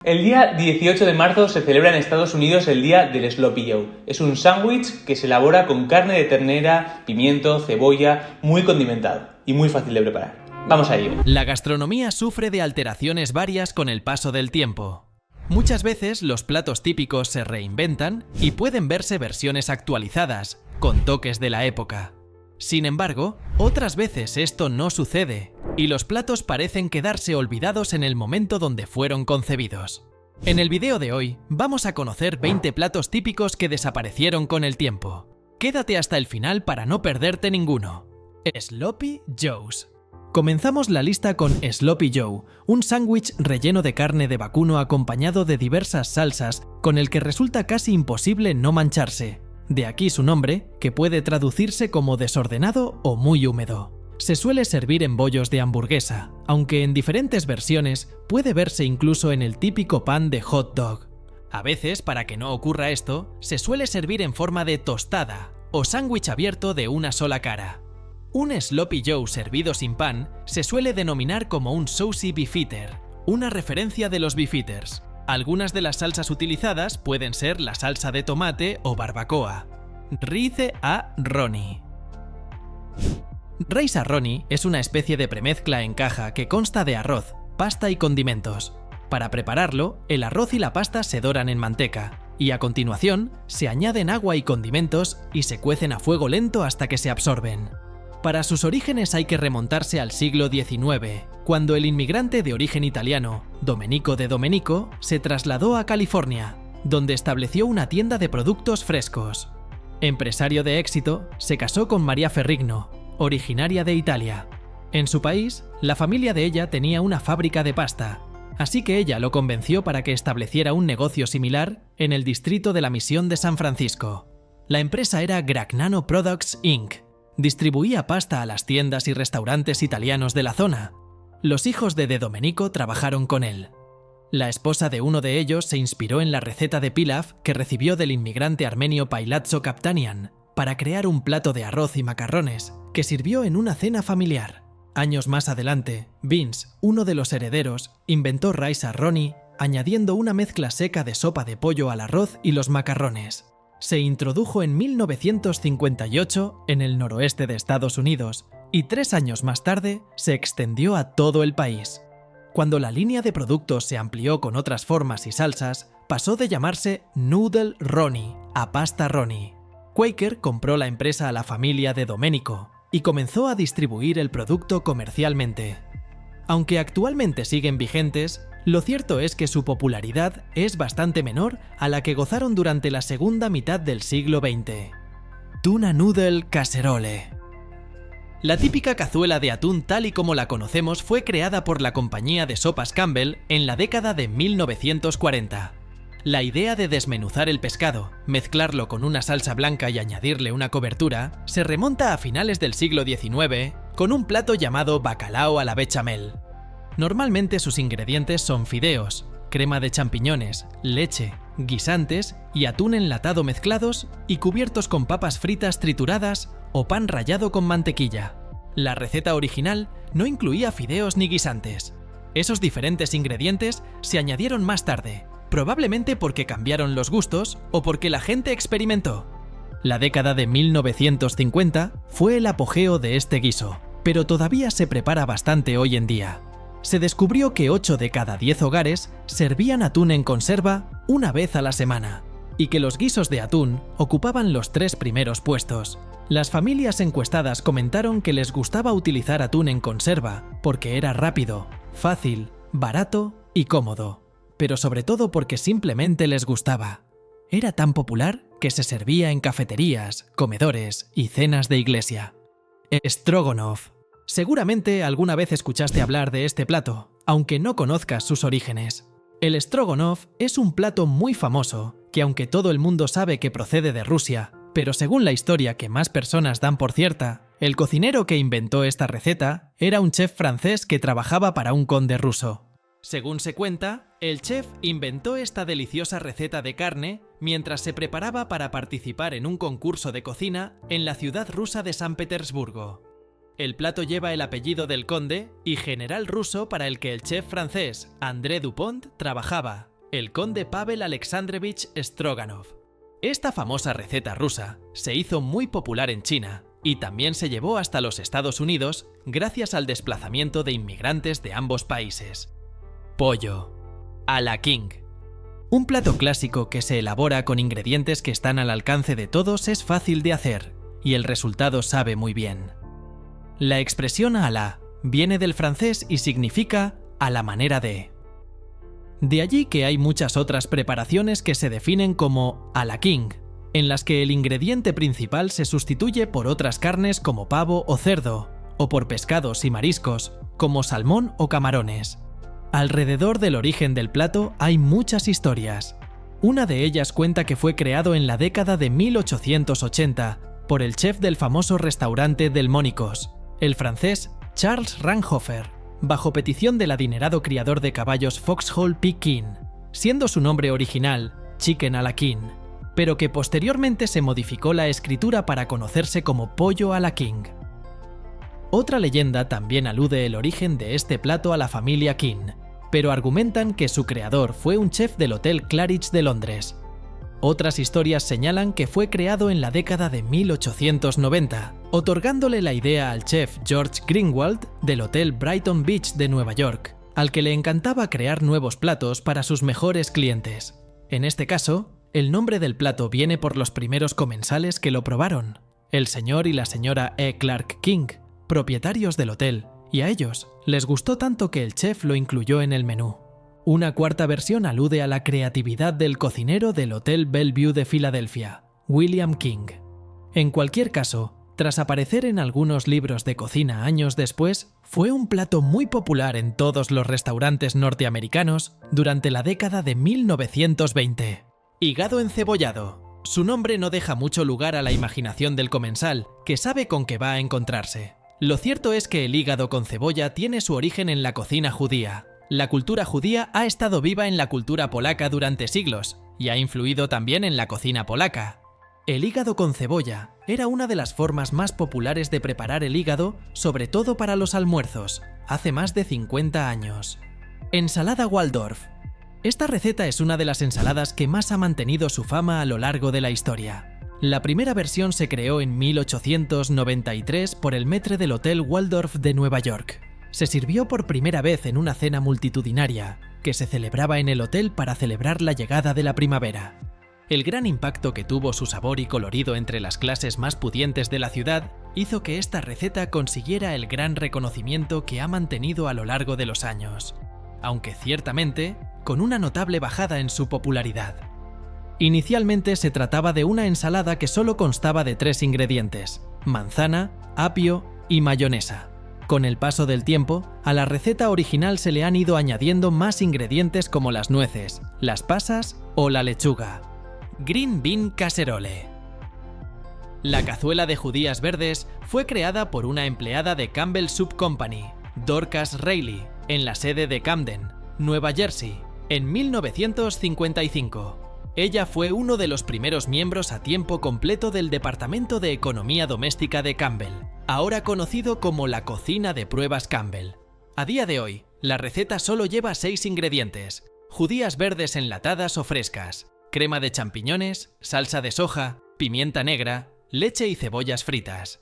El día 18 de marzo se celebra en Estados Unidos el Día del Sloppy Joe. Es un sándwich que se elabora con carne de ternera, pimiento, cebolla, muy condimentado y muy fácil de preparar. Vamos a ello. La gastronomía sufre de alteraciones varias con el paso del tiempo. Muchas veces los platos típicos se reinventan y pueden verse versiones actualizadas, con toques de la época. Sin embargo, otras veces esto no sucede, y los platos parecen quedarse olvidados en el momento donde fueron concebidos. En el video de hoy, vamos a conocer 20 platos típicos que desaparecieron con el tiempo. Quédate hasta el final para no perderte ninguno. Sloppy Joes. Comenzamos la lista con Sloppy Joe, un sándwich relleno de carne de vacuno acompañado de diversas salsas con el que resulta casi imposible no mancharse. De aquí su nombre, que puede traducirse como desordenado o muy húmedo. Se suele servir en bollos de hamburguesa, aunque en diferentes versiones puede verse incluso en el típico pan de hot dog. A veces, para que no ocurra esto, se suele servir en forma de tostada o sándwich abierto de una sola cara. Un Sloppy Joe servido sin pan se suele denominar como un saucy beefeater, una referencia de los beefeaters. Algunas de las salsas utilizadas pueden ser la salsa de tomate o barbacoa. Rice a Roni. Rice a Roni es una especie de premezcla en caja que consta de arroz, pasta y condimentos. Para prepararlo, el arroz y la pasta se doran en manteca, y a continuación se añaden agua y condimentos y se cuecen a fuego lento hasta que se absorben. Para sus orígenes hay que remontarse al siglo XIX, cuando el inmigrante de origen italiano, Domenico de Domenico, se trasladó a California, donde estableció una tienda de productos frescos. Empresario de éxito, se casó con María Ferrigno, originaria de Italia. En su país, la familia de ella tenía una fábrica de pasta, así que ella lo convenció para que estableciera un negocio similar en el distrito de la Misión de San Francisco. La empresa era Gragnano Products Inc. Distribuía pasta a las tiendas y restaurantes italianos de la zona. Los hijos de Domenico trabajaron con él. La esposa de uno de ellos se inspiró en la receta de pilaf que recibió del inmigrante armenio Pailazzo Kaptanian para crear un plato de arroz y macarrones que sirvió en una cena familiar. Años más adelante, Vince, uno de los herederos, inventó Rice a Roni añadiendo una mezcla seca de sopa de pollo al arroz y los macarrones. Se introdujo en 1958 en el noroeste de Estados Unidos y 3 años más tarde se extendió a todo el país. Cuando la línea de productos se amplió con otras formas y salsas, pasó de llamarse Noodle Roni a Pasta Roni. Quaker compró la empresa a la familia de Domenico y comenzó a distribuir el producto comercialmente. Aunque actualmente siguen vigentes, lo cierto es que su popularidad es bastante menor a la que gozaron durante la segunda mitad del siglo XX. Tuna Noodle Casserole. La típica cazuela de atún tal y como la conocemos fue creada por la compañía de sopas Campbell en la década de 1940. La idea de desmenuzar el pescado, mezclarlo con una salsa blanca y añadirle una cobertura, se remonta a finales del siglo XIX con un plato llamado bacalao a la bechamel. Normalmente sus ingredientes son fideos, crema de champiñones, leche, guisantes y atún enlatado mezclados y cubiertos con papas fritas trituradas o pan rallado con mantequilla. La receta original no incluía fideos ni guisantes. Esos diferentes ingredientes se añadieron más tarde, probablemente porque cambiaron los gustos o porque la gente experimentó. La década de 1950 fue el apogeo de este guiso, pero todavía se prepara bastante hoy en día. Se descubrió que 8 de cada 10 hogares servían atún en conserva una vez a la semana, y que los guisos de atún ocupaban los 3 primeros puestos. Las familias encuestadas comentaron que les gustaba utilizar atún en conserva porque era rápido, fácil, barato y cómodo, pero sobre todo porque simplemente les gustaba. Era tan popular que se servía en cafeterías, comedores y cenas de iglesia. Stroganoff. Seguramente alguna vez escuchaste hablar de este plato, aunque no conozcas sus orígenes. El stroganoff es un plato muy famoso, que aunque todo el mundo sabe que procede de Rusia, pero según la historia que más personas dan por cierta, el cocinero que inventó esta receta era un chef francés que trabajaba para un conde ruso. Según se cuenta, el chef inventó esta deliciosa receta de carne mientras se preparaba para participar en un concurso de cocina en la ciudad rusa de San Petersburgo. El plato lleva el apellido del conde y general ruso para el que el chef francés André Dupont trabajaba, el conde Pavel Alexandrovich Stroganov. Esta famosa receta rusa se hizo muy popular en China y también se llevó hasta los Estados Unidos gracias al desplazamiento de inmigrantes de ambos países. Pollo a la King. Un plato clásico que se elabora con ingredientes que están al alcance de todos es fácil de hacer y el resultado sabe muy bien. La expresión à la viene del francés y significa a la manera de. De allí que hay muchas otras preparaciones que se definen como à la King, en las que el ingrediente principal se sustituye por otras carnes como pavo o cerdo, o por pescados y mariscos como salmón o camarones. Alrededor del origen del plato hay muchas historias. Una de ellas cuenta que fue creado en la década de 1880 por el chef del famoso restaurante Delmónicos, el francés Charles Ranhofer, bajo petición del adinerado criador de caballos Foxhall P. King, siendo su nombre original Chicken à la King, pero que posteriormente se modificó la escritura para conocerse como Pollo à la King. Otra leyenda también alude el origen de este plato a la familia King, pero argumentan que su creador fue un chef del Hotel Claridge de Londres. Otras historias señalan que fue creado en la década de 1890, otorgándole la idea al chef George Greenwald del Hotel Brighton Beach de Nueva York, al que le encantaba crear nuevos platos para sus mejores clientes. En este caso, el nombre del plato viene por los primeros comensales que lo probaron, el señor y la señora E. Clark King, propietarios del hotel, y a ellos les gustó tanto que el chef lo incluyó en el menú. Una cuarta versión alude a la creatividad del cocinero del Hotel Bellevue de Filadelfia, William King. En cualquier caso, tras aparecer en algunos libros de cocina años después, fue un plato muy popular en todos los restaurantes norteamericanos durante la década de 1920. Hígado encebollado. Su nombre no deja mucho lugar a la imaginación del comensal, que sabe con qué va a encontrarse. Lo cierto es que el hígado con cebolla tiene su origen en la cocina judía. La cultura judía ha estado viva en la cultura polaca durante siglos y ha influido también en la cocina polaca. El hígado con cebolla era una de las formas más populares de preparar el hígado, sobre todo para los almuerzos, hace más de 50 años. Ensalada Waldorf. Esta receta es una de las ensaladas que más ha mantenido su fama a lo largo de la historia. La primera versión se creó en 1893 por el maître del Hotel Waldorf de Nueva York. Se sirvió por primera vez en una cena multitudinaria, que se celebraba en el hotel para celebrar la llegada de la primavera. El gran impacto que tuvo su sabor y colorido entre las clases más pudientes de la ciudad hizo que esta receta consiguiera el gran reconocimiento que ha mantenido a lo largo de los años, aunque ciertamente con una notable bajada en su popularidad. Inicialmente se trataba de una ensalada que solo constaba de 3 ingredientes: manzana, apio y mayonesa. Con el paso del tiempo, a la receta original se le han ido añadiendo más ingredientes como las nueces, las pasas o la lechuga. Green Bean Casserole. La cazuela de judías verdes fue creada por una empleada de Campbell Soup Company, Dorcas Reilly, en la sede de Camden, Nueva Jersey, en 1955. Ella fue uno de los primeros miembros a tiempo completo del Departamento de Economía Doméstica de Campbell, ahora conocido como la cocina de pruebas Campbell. A día de hoy, la receta solo lleva 6 ingredientes: judías verdes enlatadas o frescas, crema de champiñones, salsa de soja, pimienta negra, leche y cebollas fritas.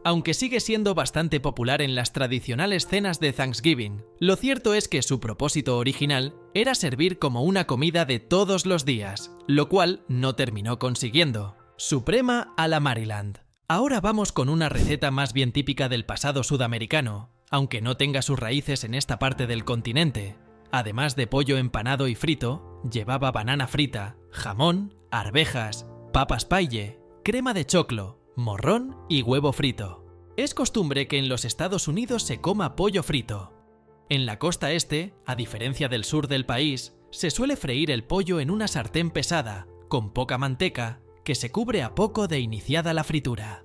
Aunque sigue siendo bastante popular en las tradicionales cenas de Thanksgiving, lo cierto es que su propósito original era servir como una comida de todos los días, lo cual no terminó consiguiendo. Suprema a la Maryland. Ahora vamos con una receta más bien típica del pasado sudamericano, aunque no tenga sus raíces en esta parte del continente. Además de pollo empanado y frito, llevaba banana frita, jamón, arvejas, papas paille, crema de choclo, morrón y huevo frito. Es costumbre que en los Estados Unidos se coma pollo frito. En la costa este, a diferencia del sur del país, se suele freír el pollo en una sartén pesada, con poca manteca, que se cubre a poco de iniciada la fritura.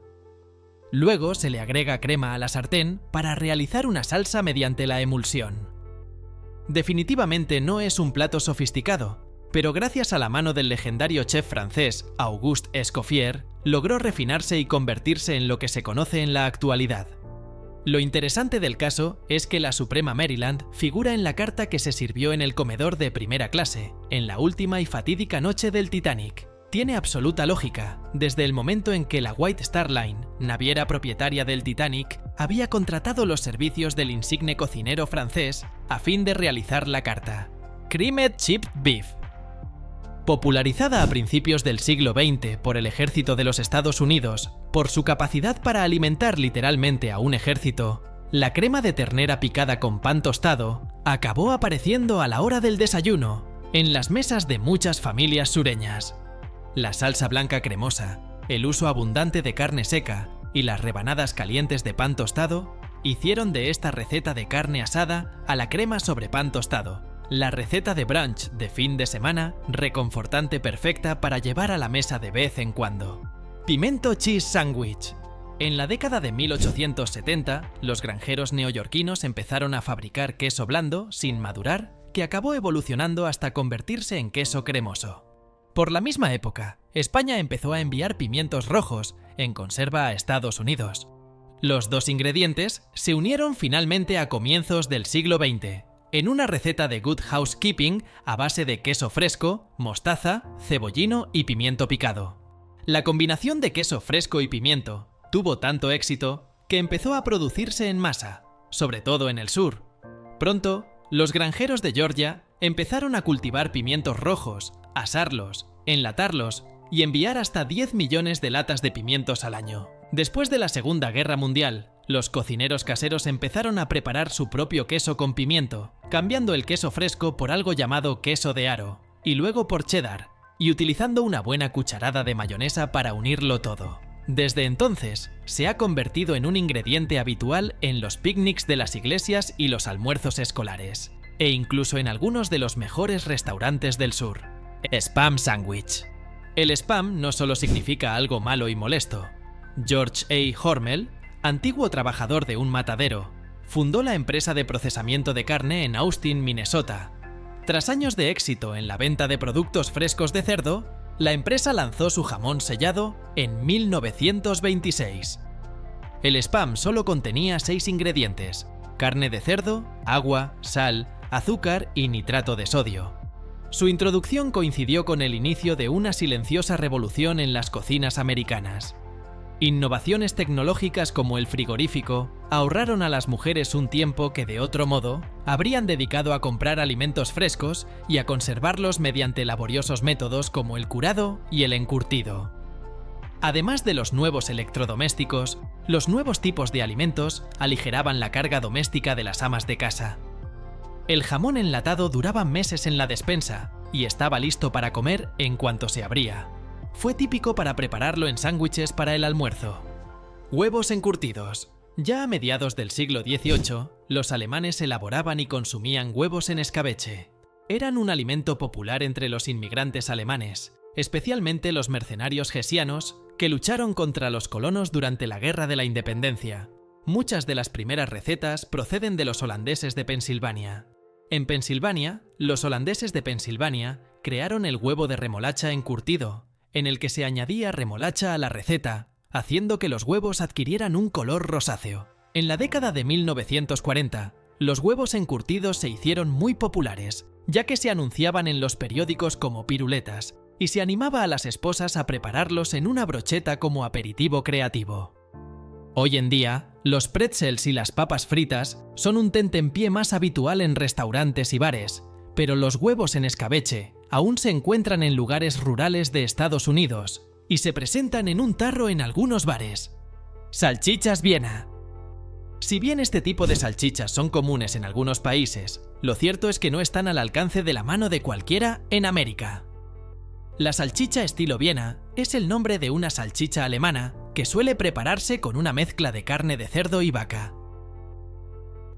Luego se le agrega crema a la sartén para realizar una salsa mediante la emulsión. Definitivamente no es un plato sofisticado, pero gracias a la mano del legendario chef francés Auguste Escoffier, logró refinarse y convertirse en lo que se conoce en la actualidad. Lo interesante del caso es que la Suprema Maryland figura en la carta que se sirvió en el comedor de primera clase, en la última y fatídica noche del Titanic. Tiene absoluta lógica, desde el momento en que la White Star Line, naviera propietaria del Titanic, había contratado los servicios del insigne cocinero francés a fin de realizar la carta. Creamed Chipped Beef. Popularizada a principios del siglo XX por el ejército de los Estados Unidos, por su capacidad para alimentar literalmente a un ejército, la crema de ternera picada con pan tostado acabó apareciendo a la hora del desayuno en las mesas de muchas familias sureñas. La salsa blanca cremosa, el uso abundante de carne seca y las rebanadas calientes de pan tostado hicieron de esta receta de carne asada a la crema sobre pan tostado, la receta de brunch de fin de semana reconfortante perfecta para llevar a la mesa de vez en cuando. Pimento Cheese Sandwich. En la década de 1870, los granjeros neoyorquinos empezaron a fabricar queso blando sin madurar, que acabó evolucionando hasta convertirse en queso cremoso. Por la misma época, España empezó a enviar pimientos rojos en conserva a Estados Unidos. Los dos ingredientes se unieron finalmente a comienzos del siglo XX, en una receta de Good Housekeeping a base de queso fresco, mostaza, cebollino y pimiento picado. La combinación de queso fresco y pimiento tuvo tanto éxito que empezó a producirse en masa, sobre todo en el sur. Pronto, los granjeros de Georgia empezaron a cultivar pimientos rojos, asarlos, enlatarlos y enviar hasta 10 millones de latas de pimientos al año. Después de la Segunda Guerra Mundial, los cocineros caseros empezaron a preparar su propio queso con pimiento, cambiando el queso fresco por algo llamado queso de aro, y luego por cheddar, y utilizando una buena cucharada de mayonesa para unirlo todo. Desde entonces, se ha convertido en un ingrediente habitual en los picnics de las iglesias y los almuerzos escolares, e incluso en algunos de los mejores restaurantes del sur. Spam Sandwich. El spam no solo significa algo malo y molesto. George A. Hormel, antiguo trabajador de un matadero, fundó la empresa de procesamiento de carne en Austin, Minnesota. Tras años de éxito en la venta de productos frescos de cerdo, la empresa lanzó su jamón sellado en 1926. El spam solo contenía 6 ingredientes: carne de cerdo, agua, sal, azúcar y nitrato de sodio. Su introducción coincidió con el inicio de una silenciosa revolución en las cocinas americanas. Innovaciones tecnológicas como el frigorífico ahorraron a las mujeres un tiempo que de otro modo habrían dedicado a comprar alimentos frescos y a conservarlos mediante laboriosos métodos como el curado y el encurtido. Además de los nuevos electrodomésticos, los nuevos tipos de alimentos aligeraban la carga doméstica de las amas de casa. El jamón enlatado duraba meses en la despensa y estaba listo para comer en cuanto se abría. Fue típico para prepararlo en sándwiches para el almuerzo. Huevos encurtidos. Ya a mediados del siglo XVIII, los alemanes elaboraban y consumían huevos en escabeche. Eran un alimento popular entre los inmigrantes alemanes, especialmente los mercenarios hessianos que lucharon contra los colonos durante la Guerra de la Independencia. Muchas de las primeras recetas proceden de los holandeses de Pensilvania. En Pensilvania, los holandeses de Pensilvania crearon el huevo de remolacha encurtido, en el que se añadía remolacha a la receta, haciendo que los huevos adquirieran un color rosáceo. En la década de 1940, los huevos encurtidos se hicieron muy populares, ya que se anunciaban en los periódicos como piruletas, y se animaba a las esposas a prepararlos en una brocheta como aperitivo creativo. Hoy en día, los pretzels y las papas fritas son un tentempié más habitual en restaurantes y bares, pero los huevos en escabeche aún se encuentran en lugares rurales de Estados Unidos y se presentan en un tarro en algunos bares. Salchichas Viena. Si bien este tipo de salchichas son comunes en algunos países, lo cierto es que no están al alcance de la mano de cualquiera en América. La salchicha estilo Viena es el nombre de una salchicha alemana que suele prepararse con una mezcla de carne de cerdo y vaca.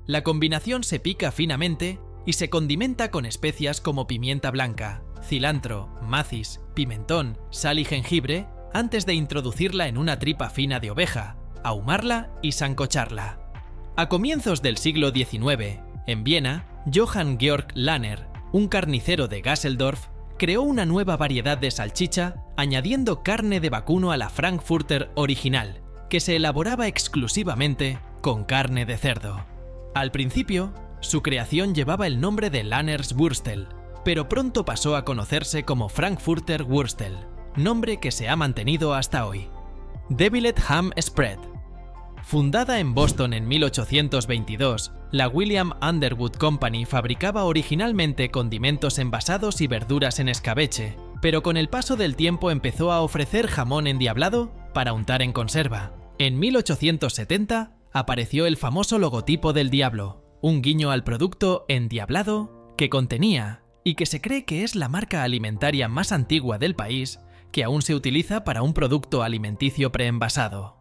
La combinación se pica finamente y se condimenta con especias como pimienta blanca, cilantro, macis, pimentón, sal y jengibre antes de introducirla en una tripa fina de oveja, ahumarla y sancocharla. A comienzos del siglo XIX, en Viena, Johann Georg Lanner, un carnicero de Gasseldorf, creó una nueva variedad de salchicha añadiendo carne de vacuno a la Frankfurter original, que se elaboraba exclusivamente con carne de cerdo. Al principio, su creación llevaba el nombre de Lannerswurstel, pero pronto pasó a conocerse como Frankfurter Wurstel, nombre que se ha mantenido hasta hoy. Deviled Ham Spread. Fundada en Boston en 1822, la William Underwood Company fabricaba originalmente condimentos envasados y verduras en escabeche, pero con el paso del tiempo empezó a ofrecer jamón endiablado para untar en conserva. En 1870 apareció el famoso logotipo del diablo, un guiño al producto endiablado que contenía y que se cree que es la marca alimentaria más antigua del país que aún se utiliza para un producto alimenticio preenvasado.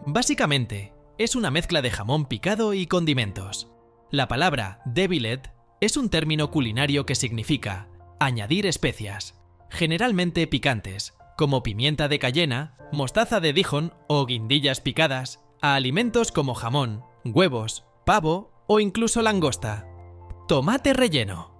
Básicamente, es una mezcla de jamón picado y condimentos. La palabra deviled es un término culinario que significa añadir especias, generalmente picantes, como pimienta de cayena, mostaza de Dijon o guindillas picadas, a alimentos como jamón, huevos, pavo o incluso langosta. Tomate relleno.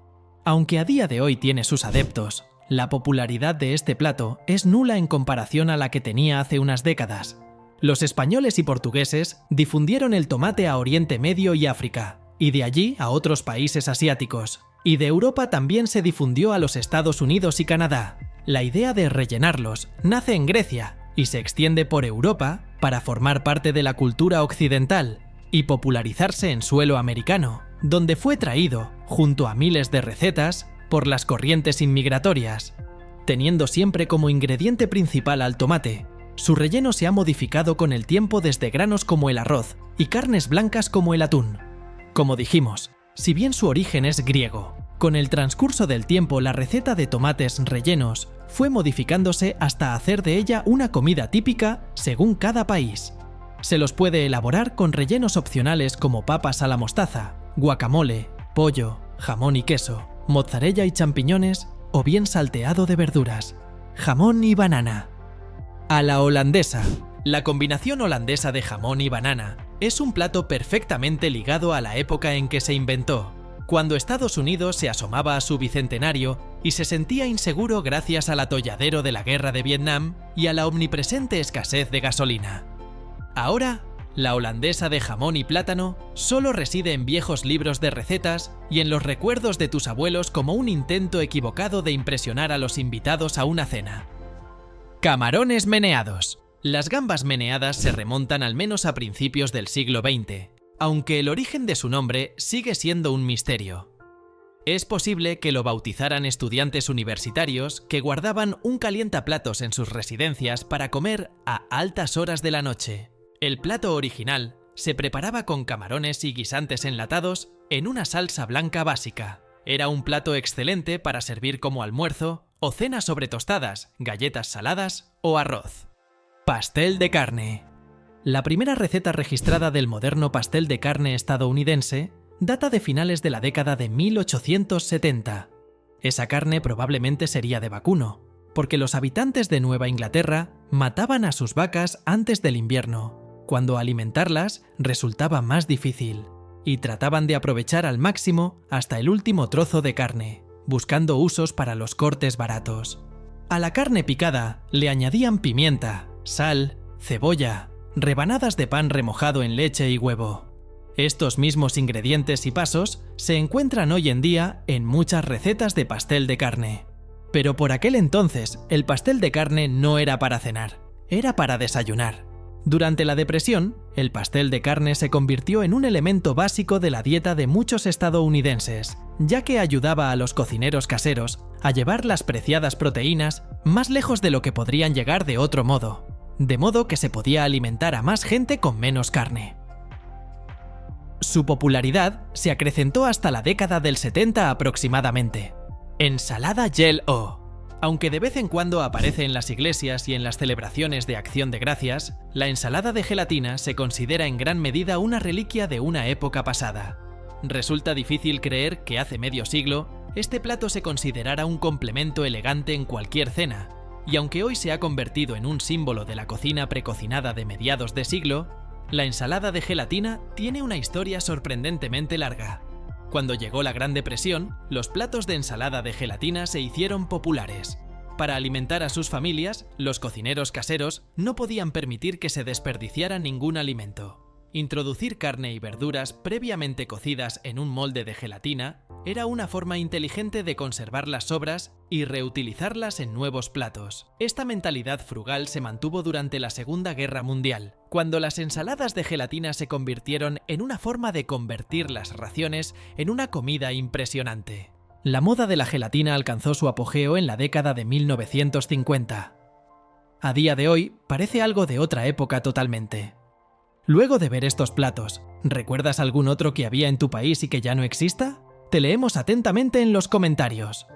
Aunque a día de hoy tiene sus adeptos, la popularidad de este plato es nula en comparación a la que tenía hace unas décadas. Los españoles y portugueses difundieron el tomate a Oriente Medio y África, y de allí a otros países asiáticos, y de Europa también se difundió a los Estados Unidos y Canadá. La idea de rellenarlos nace en Grecia y se extiende por Europa para formar parte de la cultura occidental y popularizarse en suelo americano, donde fue traído, junto a miles de recetas, por las corrientes inmigratorias. Teniendo siempre como ingrediente principal al tomate, su relleno se ha modificado con el tiempo desde granos como el arroz y carnes blancas como el atún. Como dijimos, si bien su origen es griego, con el transcurso del tiempo la receta de tomates rellenos fue modificándose hasta hacer de ella una comida típica según cada país. Se los puede elaborar con rellenos opcionales como papas a la mostaza, guacamole, pollo, jamón y queso, mozzarella y champiñones o bien salteado de verduras, jamón y banana. A la holandesa. La combinación holandesa de jamón y banana es un plato perfectamente ligado a la época en que se inventó, cuando Estados Unidos se asomaba a su bicentenario y se sentía inseguro gracias al atolladero de la guerra de Vietnam y a la omnipresente escasez de gasolina. Ahora, la holandesa de jamón y plátano solo reside en viejos libros de recetas y en los recuerdos de tus abuelos como un intento equivocado de impresionar a los invitados a una cena. Camarones meneados. Las gambas meneadas se remontan al menos a principios del siglo XX, aunque el origen de su nombre sigue siendo un misterio. Es posible que lo bautizaran estudiantes universitarios que guardaban un calientaplatos en sus residencias para comer a altas horas de la noche. El plato original se preparaba con camarones y guisantes enlatados en una salsa blanca básica. Era un plato excelente para servir como almuerzo o cena sobre tostadas, galletas saladas o arroz. Pastel de carne. La primera receta registrada del moderno pastel de carne estadounidense data de finales de la década de 1870. Esa carne probablemente sería de vacuno, porque los habitantes de Nueva Inglaterra mataban a sus vacas antes del invierno, cuando alimentarlas resultaba más difícil, y trataban de aprovechar al máximo hasta el último trozo de carne, buscando usos para los cortes baratos. A la carne picada le añadían pimienta, sal, cebolla, rebanadas de pan remojado en leche y huevo. Estos mismos ingredientes y pasos se encuentran hoy en día en muchas recetas de pastel de carne. Pero por aquel entonces el pastel de carne no era para cenar, era para desayunar. Durante la Depresión, el pastel de carne se convirtió en un elemento básico de la dieta de muchos estadounidenses, ya que ayudaba a los cocineros caseros a llevar las preciadas proteínas más lejos de lo que podrían llegar de otro modo, de modo que se podía alimentar a más gente con menos carne. Su popularidad se acrecentó hasta la década del 70 aproximadamente. Ensalada Gel-O. Aunque de vez en cuando aparece en las iglesias y en las celebraciones de Acción de Gracias, la ensalada de gelatina se considera en gran medida una reliquia de una época pasada. Resulta difícil creer que hace medio siglo este plato se considerara un complemento elegante en cualquier cena, y aunque hoy se ha convertido en un símbolo de la cocina precocinada de mediados de siglo, la ensalada de gelatina tiene una historia sorprendentemente larga. Cuando llegó la Gran Depresión, los platos de ensalada de gelatina se hicieron populares. Para alimentar a sus familias, los cocineros caseros no podían permitir que se desperdiciara ningún alimento. Introducir carne y verduras previamente cocidas en un molde de gelatina era una forma inteligente de conservar las sobras y reutilizarlas en nuevos platos. Esta mentalidad frugal se mantuvo durante la Segunda Guerra Mundial, cuando las ensaladas de gelatina se convirtieron en una forma de convertir las raciones en una comida impresionante. La moda de la gelatina alcanzó su apogeo en la década de 1950. A día de hoy, parece algo de otra época totalmente. Luego de ver estos platos, ¿recuerdas algún otro que había en tu país y que ya no exista? Te leemos atentamente en los comentarios.